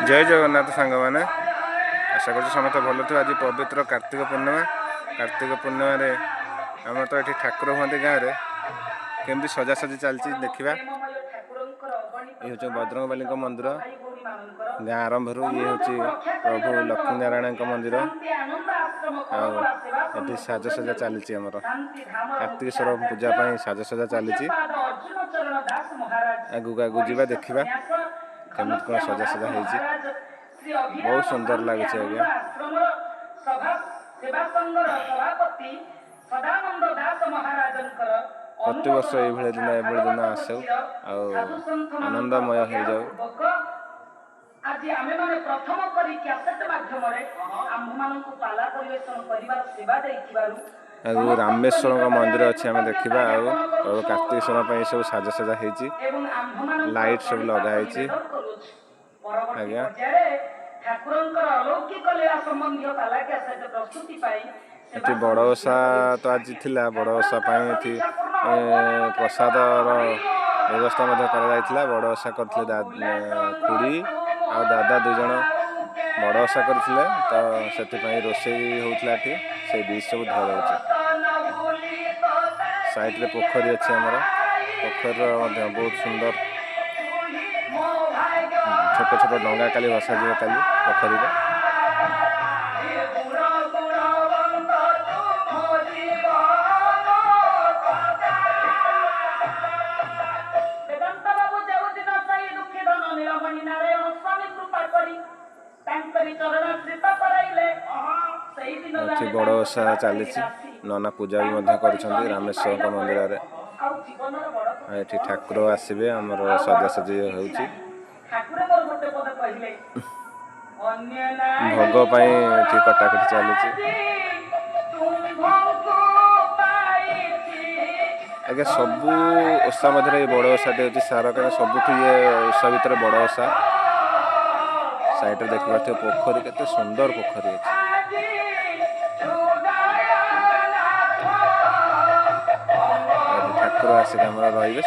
जय जगन्नाथ सांग मैंने आशा कर समस्त भल थो। आज पवित्र कार्तिक पूर्णिमा आम तो ये ठाकुर हाँ गाँव में केमती सजासजी चलती देखा। ये हूँ बजरंगबली मंदिर गाँ आरंभ ये हूँ प्रभु लक्ष्मी नारायण मंदिर आठी साजसजा चली आमर कार्तिकेश्वर पूजा साजसजा चली आगू आगू जा देखा केमी कौन सजासजा हो बहुत सुंदर लगे आज्ञा। प्रति वर्ष ये दिन आसू आनंदमय हो जाऊ। आज आमे माने प्रथम करी कैसेट माध्यम रे आम्भ मानकु पाला परिवेशन करिवार सेवा दैथिबारु आगु रामेश्वर मंदिर अच्छे आम देखा। और कार्तिकेश्वर सब साजसजा होती लाइट सब लगाई आज्ञा। ये बड़ ओषा तो आज थिला बड़ ओषा प्रसाद व्यवस्था बड़ ओषा करते खुड़ी आ दादा दुज बड़ ओषा करते तो से रोषे होता से डिश सब धरा साइड रे पोखरी अच्छे आमर पोखर बहुत सुंदर छोट छोट डंगा काली भसा जाए काली पोखरी रे। बड़ ओषा चली नना पूजा भी कर रामेश्वर मंदिर रे। ये ठाकुर आसबे आमर सजासजी हो भोग कटाकटी चली आगे सबू ओषा मध्य बड़ ओषाटे हूँ सार कहीं सबुठ ये ओषा भितर बड़ ओषा साइड देखा पोखरी केते सुंदर पोखरी अच्छे। ठाकुर आसिक रही।